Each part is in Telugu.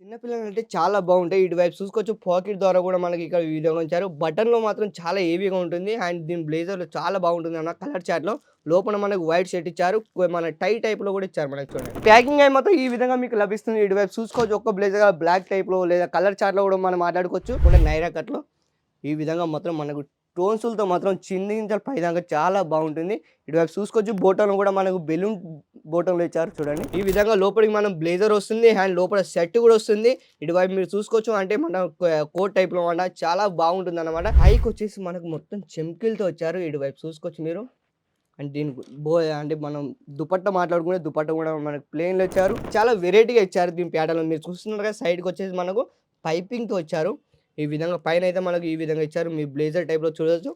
చిన్న పిల్లలంటే చాలా బాగుంటాయి. ఇటువైపు చూసుకోవచ్చు పాకెట్ ద్వారా కూడా మనకి ఇక్కడ ఈ విధంగా ఉంచారు. బటన్‌లో మాత్రం చాలా హెవీగా ఉంటుంది. అండ్ దీని బ్లేజర్‌లో చాలా బాగుంటుందన్న కలర్ చార్ట్‌లో. లోపల మనకు వైట్ షర్ట్ ఇచ్చారు. మన టై టైప్‌లో కూడా ఇచ్చారు మనకు చూడండి. ప్యాకింగ్ అయి మాత్రం ఈ విధంగా మీకు లభిస్తుంది. ఇటువైపు చూసుకోవచ్చు ఒక్క బ్లేజర్ బ్లాక్ టైప్‌లో లేదా కలర్ చార్ట్‌లో కూడా మనం మాట్లాడుకోవచ్చు. కూడా నైరా కట్‌లో ఈ విధంగా మాత్రం మనకు స్టోన్సులతో మాత్రం కింది నుంచి పైదాకా చాలా బాగుంటుంది. ఇటువైపు చూసుకోవచ్చు బోటంలో కూడా మనకు బెలూన్ బోటంలో ఇచ్చారు చూడండి. ఈ విధంగా లోపలికి మనం బ్లేజర్ వస్తుంది. అండ్ లోపల షర్ట్ కూడా వస్తుంది. ఇటువైపు మీరు చూసుకోవచ్చు అంటే మన కోట్ టైప్‌లో అన్నమాట చాలా బాగుంటుందన్నమాట. పైకి వచ్చేసి మనకు మొత్తం చెమ్కీలతో వచ్చారు. ఇటువైపు చూసుకోవచ్చు మీరు. అండ్ దీనికి అంటే మనం దుపట్టా మాట్లాడుకునే దుపట్టా కూడా మనకు ప్లెయిన్‌లో ఇచ్చారు. చాలా వెరైటీగా ఇచ్చారు దీని ప్యాటర్న్‌లో. మీరు చూస్తున్నారు కదా సైడ్‌కి వచ్చేసి మనకు పైపింగ్‌తో వచ్చారు. ఈ విధంగా పైనైతే మనకు ఈ విధంగా ఇచ్చారు. మీ బ్లేజర్ టైప్‌లో చూడొచ్చు.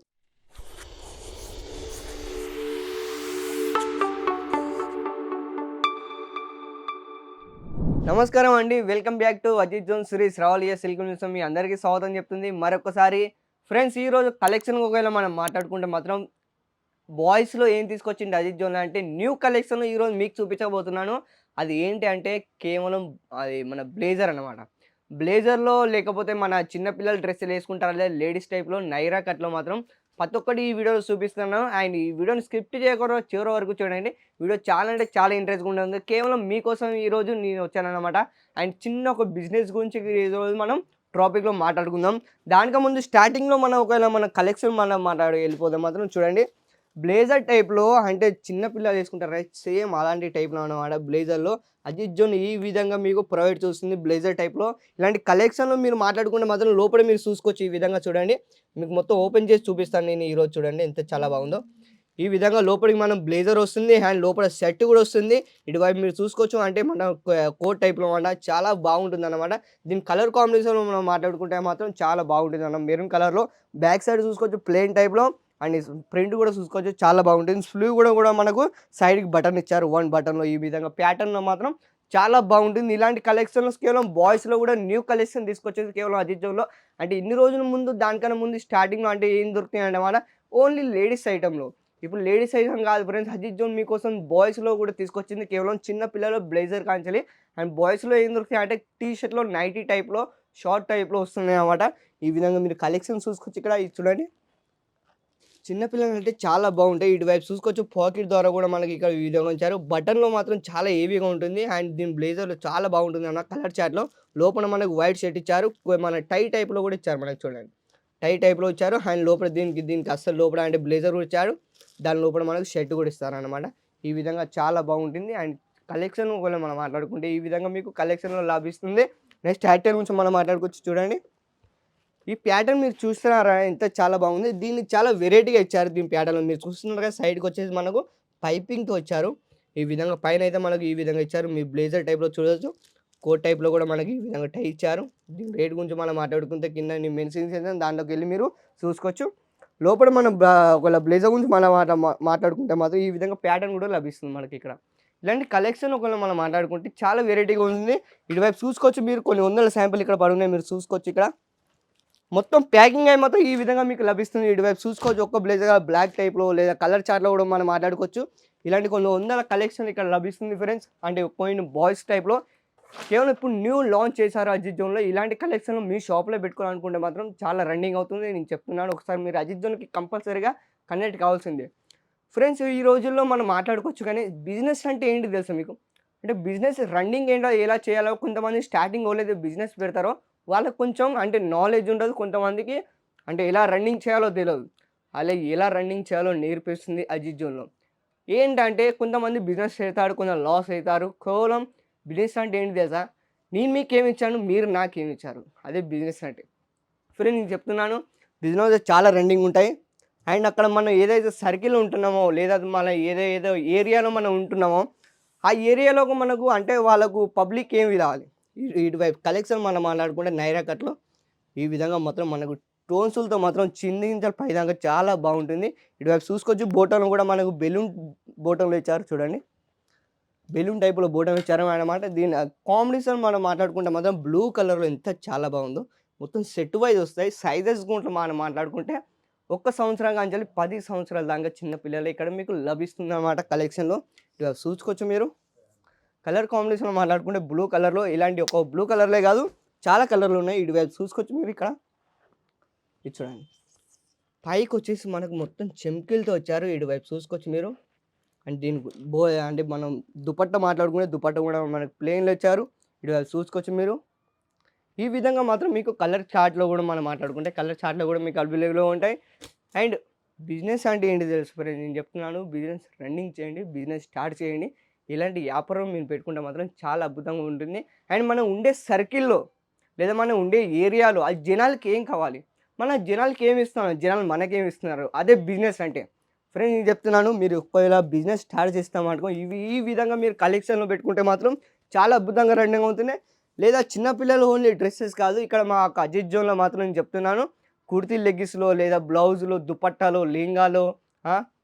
నమస్కారం అండి. Welcome back to Ajith zone series రావలియా సిల్క్ న్యూస్ మీ అందరికీ స్వాగతం చెప్తుంది. మరొకసారి ఫ్రెండ్స్ ఈరోజు కలెక్షన్ ఒకవేళ మనం మాట్లాడుకుంటే మాత్రం బాయ్స్‌లో ఏం తీసుకొచ్చిండు అజిత్ జోన్ అంటే న్యూ కలెక్షన్ ఈరోజు మీకు చూపించబోతున్నాను. అది ఏంటి అంటే కేవలం అది మన బ్లేజర్ అన్నమాట. బ్లేజర్‌లో లేకపోతే మన చిన్న పిల్లలు డ్రెస్సులు వేసుకుంటారు లేదా లేడీస్ టైప్‌లో నైరా కట్‌లో మాత్రం ప్రతి ఒక్కటి ఈ వీడియోలో చూపిస్తున్నాను. అండ్ ఈ వీడియోని స్కిప్ చేయకుండా చివరి వరకు చూడండి. వీడియో చాలా అంటే చాలా ఇంట్రెస్ట్‌గా ఉంటుంది. కేవలం మీకోసం ఈరోజు నేను వచ్చానన్నమాట. అండ్ చిన్న ఒక బిజినెస్ గురించి ఈరోజు మనం టాపిక్‌లో మాట్లాడుకుందాం. దానికన్నా ముందు స్టార్టింగ్‌లో మనం ఒకవేళ మన కలెక్షన్ మనం వెళ్ళిపోదాం మాత్రం చూడండి. బ్లేజర్ టైప్‌లో అంటే చిన్న పిల్లలు వేసుకుంటారు కదా! సేమ్ అలాంటి టైప్‌లో అన్నమాట బ్లేజర్‌లో. అజిత్ జోన్ ఈ విధంగా మీకు ప్రొవైడ్ చేస్తుంది బ్లేజర్ టైప్‌లో. ఇలాంటి కలెక్షన్‌లో మీరు మాట్లాడుకుంటే మాత్రం లోపల మీరు చూసుకోవచ్చు. ఈ విధంగా చూడండి. మీకు మొత్తం ఓపెన్ చేసి చూపిస్తాను నేను ఈరోజు చూడండి ఎంత చాలా బాగుందో. ఈ విధంగా లోపలికి మనం బ్లేజర్ వస్తుంది. అండ్ లోపల షర్ట్ కూడా వస్తుంది. ఇటువైపు మీరు చూసుకోవచ్చు అంటే మన కోట్ టైప్‌లో అన్నమాట. చాలా బాగుంటుందన్నమాట. దీని కలర్ కాంబినేషన్‌లో మనం మాట్లాడుకుంటే మాత్రం చాలా బాగుంటుందన్నమాట. మెరూన్ కలర్‌లో బ్యాక్ సైడ్ చూసుకోవచ్చు ప్లెయిన్ టైప్‌లో అండ్ ప్రింట్ కూడా చూసుకోవచ్చు చాలా బాగుంటుంది. స్లీవ్ కూడా మనకు సైడ్‌కి బటన్ ఇచ్చారు. 1 బటన్‌లో ఈ విధంగా ప్యాటర్న్‌లో మాత్రం చాలా బాగుంటుంది. ఇలాంటి కలెక్షన్స్ కేవలం బాయ్స్‌లో కూడా న్యూ కలెక్షన్ తీసుకొచ్చేది కేవలం అజిత్ జోన్‌లో. అంటే ఇన్ని రోజుల ముందు దానికన్నా ముందు స్టార్టింగ్‌లో అంటే ఏం దొరుకుతాయన్నమాట ఓన్లీ లేడీస్ ఐటెమ్‌లో. ఇప్పుడు లేడీస్ ఐటెమ్ కాదు ఫ్రెండ్స్ అజిత్ జోన్ మీకోసం బాయ్స్‌లో కూడా తీసుకొచ్చింది. కేవలం చిన్న పిల్లల బ్లేజర్ కాంచెలి అండ్ బాయ్స్‌లో ఏం దొరుకుతాయి అంటే టీ షర్ట్‌లో నైటీ టైప్‌లో షార్ట్ టైప్‌లో వస్తున్నాయన్నమాట. ఈ విధంగా మీరు కలెక్షన్ చూసుకోవచ్చు ఇక్కడ ఇది చూడండి. చిన్న పిల్లలంటే చాలా బాగుంటాయి. ఇటువైపు చూసుకోవచ్చు పాకెట్ ద్వారా కూడా మనకి ఇక్కడ ఈ విధంగా ఉంచారు. బటన్‌లో మాత్రం చాలా హెవీగా ఉంటుంది. అండ్ దీని బ్లేజర్‌లో చాలా బాగుంటుందన్న కలర్ చార్ట్‌లో. లోపల మనకు వైట్ షర్ట్ ఇచ్చారు. మన టై టైప్‌లో కూడా ఇచ్చారు మనకు చూడండి. టై టైప్‌లో ఇచ్చారు. అండ్ లోపల దీనికి అస్సలు లోపల అంటే బ్లేజర్ కూడా ఇచ్చారు. దాని లోపల మనకు షర్ట్ కూడా ఇస్తారనమాట. ఈ విధంగా చాలా బాగుంటుంది. అండ్ కలెక్షన్ ఒకవేళ మనం మాట్లాడుకుంటే ఈ విధంగా మీకు కలెక్షన్‌లో లభిస్తుంది. నెక్స్ట్ హ్యాట్ గురించి మనం మాట్లాడుకోవచ్చు చూడండి. ఈ ప్యాటర్న్ మీరు చూస్తున్నారా ఎంత చాలా బాగుంది. దీన్ని చాలా వెరైటీగా ఇచ్చారు దీని ప్యాటర్న్‌లో. మీరు చూస్తున్నారు కదా సైడ్‌కొచ్చేసి మనకు పైపింగ్‌తో వచ్చారు. ఈ విధంగా పైనైతే మనకు ఈ విధంగా ఇచ్చారు. మీ బ్లేజర్ టైప్‌లో చూడొచ్చు. కోట్ టైప్‌లో కూడా మనకి ఈ విధంగా టై ఇచ్చారు. దీని రేట్ గురించి మనం మాట్లాడుకుంటే కింద నేను మెన్షన్ చేశాను. దాంట్లోకెళ్ళి మీరు చూసుకోవచ్చు. లోపల మనం ఒకవేళ బ్లేజర్ గురించి మనం మాట్లాడుకుంటే మాత్రం ఈ విధంగా ప్యాటర్న్ కూడా లభిస్తుంది మనకిక్కడ. ఇలాంటి కలెక్షన్ ఒకవేళ మనం మాట్లాడుకుంటే చాలా వెరైటీగా ఉంది. ఇటువైపు చూసుకోవచ్చు మీరు కొన్ని వందల శాంపుల్ ఇక్కడ పడున్నాయి. మీరు చూసుకోవచ్చు ఇక్కడ. మొత్తం ప్యాకింగ్ అయి మాత్రం ఈ విధంగా మీకు లభిస్తుంది. ఇటువైపు చూసుకోవచ్చు ఒక్క బ్లేజర్ బ్లాక్ టైప్‌లో లేదా కలర్ చార్ట్‌లో కూడా మనం మాట్లాడుకోవచ్చు. ఇలాంటి కొన్ని వందల కలెక్షన్ ఇక్కడ లభిస్తుంది ఫ్రెండ్స్. అంటే పోయిన బాయ్స్ టైప్‌లో కేవలం ఇప్పుడు న్యూ లాంచ్ చేశారు అజిత్ జోన్‌లో. ఇలాంటి కలెక్షన్ మీ షాప్‌లో పెట్టుకోవాలనుకుంటే మాత్రం చాలా రన్నింగ్ అవుతుంది. నేను చెప్తున్నాను. ఒకసారి మీరు అజిత్ జోన్‌కి కంపల్సరీగా కనెక్ట్ కావాల్సిందే. ఫ్రెండ్స్ ఈ రోజుల్లో మనం మాట్లాడుకోవచ్చు కానీ బిజినెస్ అంటే ఏంటి తెలుసా మీకు? అంటే బిజినెస్ రన్నింగ్ ఏంటో ఎలా చేయాలో కొంతమంది స్టార్టింగ్ ఎవరైతే బిజినెస్ పెడతారో వాళ్ళకి కొంచెం అంటే నాలెడ్జ్ ఉండదు. కొంతమందికి అంటే ఎలా రన్నింగ్ చేయాలో తెలవదు. అలా ఎలా రన్నింగ్ చేయాలో నేర్పిస్తుంది అజిత్ జోన్‌లో. ఏంటంటే కొంతమంది బిజినెస్ చేస్తారు. కొందరు లాస్ అయితారు. కేవలం బిజినెస్ అంటే ఏంటి తెలుసా? నేను మీకేమిచ్చాను, మీరు నాకేమిచ్చారు. అదే బిజినెస్ అంటే. ఫ్రెండ్ నేను చెప్తున్నాను బిజినెస్ చాలా రన్నింగ్ ఉంటాయి. అండ్ అక్కడ మనం ఏదైతే సర్కిల్‌లో ఉంటున్నామో లేదా మన ఏదో ఏరియాలో మనం ఉంటున్నామో, ఆ ఏరియాలోకి మనకు అంటే వాళ్ళకు పబ్లిక్ ఏమి రావాలి. ఇటువైపు కలెక్షన్ మనం మాట్లాడుకుంటే నైరా కట్‌లో ఈ విధంగా మాత్రం మనకు స్టోన్సులతో మాత్రం కింది నుంచి పైదాకా చాలా బాగుంటుంది. ఇటువైపు చూసుకోవచ్చు బోటంలో కూడా మనకు బెలూన్ బోటంలో ఇచ్చారు చూడండి. బెలూన్ టైప్‌లో బోటం ఇచ్చారు అన్నమాట. దీని కాంబినేషన్ మనం మాట్లాడుకుంటే మాత్రం బ్లూ కలర్‌లో ఎంత చాలా బాగుందో. మొత్తం సెట్ వైస్ వస్తాయి. సైజెస్ గుంట్లో మనం మాట్లాడుకుంటే ఒక్క సంవత్సరం కాంచెల్లి 10 సంవత్సరాల దాకా చిన్న పిల్లలు ఇక్కడ మీకు లభిస్తుందన్నమాట కలెక్షన్‌లో. ఇక చూసుకోవచ్చు మీరు. కలర్ కాంబినేషన్‌లో మాట్లాడుకుంటే బ్లూ కలర్‌లో ఇలాంటి ఒక బ్లూ కలర్‌లే కాదు చాలా కలర్‌లు ఉన్నాయి. ఇటువైపు చూసుకోవచ్చు మీరు ఇక్కడ. ఇది చూడండి. పైకొచ్చేసి మనకు మొత్తం చెమ్కీలతో వచ్చారు. ఇటువైపు చూసుకోవచ్చు మీరు. అండ్ దీనికి అంటే మనం దుపట్టా మాట్లాడుకుంటే దుపట్టా కూడా మనకు ప్లెయిన్‌లో ఇచ్చారు. ఇటువైపు చూసుకోవచ్చు మీరు. ఈ విధంగా మాత్రం మీకు కలర్ చార్ట్‌లో కూడా మనం మాట్లాడుకుంటే కలర్ చార్ట్‌లో కూడా మీకు అవైలబుల్‌గా ఉంటాయి. అండ్ బిజినెస్ అంటే ఏంటి తెలుసు ఫ్రెండ్స్, నేను చెప్తున్నాను. బిజినెస్ రన్నింగ్ చేయండి. బిజినెస్ స్టార్ట్ చేయండి. ఇలాంటి వ్యాపారం మీరు పెట్టుకుంటే మాత్రం చాలా అద్భుతంగా ఉంటుంది. అండ్ మనం ఉండే సర్కిల్‌లో లేదా మనం ఉండే ఏరియాలో ఆ జనాలకి ఏం కావాలి? మన జనాలకి ఏమి ఇస్తున్నాం? జనాలు మనకేమి ఇస్తున్నారు? అదే బిజినెస్ అంటే. ఫ్రెండ్స్ నేను చెప్తున్నాను, మీరు ఒకవేళ బిజినెస్ స్టార్ట్ చేస్తామనుకో ఈ విధంగా మీరు కలెక్షన్‌లో పెట్టుకుంటే మాత్రం చాలా అద్భుతంగా రన్నింగ్ అవుతుంది. లేదా చిన్న పిల్లలు ఓన్లీ డ్రెసెస్ కాదు. ఇక్కడ మా అజిత్ జోన్‌లో మాత్రం నేను చెప్తున్నాను. కుర్తీ లెగ్గిస్‌లో లేదా బ్లౌజులు, దుపట్టాలు, లెహంగాలు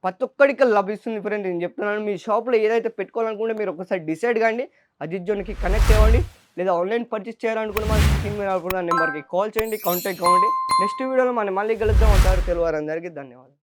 ప్రతి ఒక్కడికి లభిస్తుంది ఫ్రెండ్. నేను చెప్తున్నాను. మీ షాప్‌లో ఏదైతే పెట్టుకోవాలనుకుంటే మీరు ఒకసారి డిసైడ్ కాండి. అజిత్ జోన్‌కి కనెక్ట్ అవ్వండి. లేదా ఆన్‌లైన్ పర్చేస్ చేయాలనుకుంటే మన స్క్రీన్ మీద కనపడుతున్న నెంబర్‌కి కాల్ చేయండి. కాంటాక్ట్ అవ్వండి. నెక్స్ట్ వీడియోలో మనం మళ్ళీ కలుద్దాం. అంతవరకు తెలుగు వారందరికీ ధన్యవాదాలు.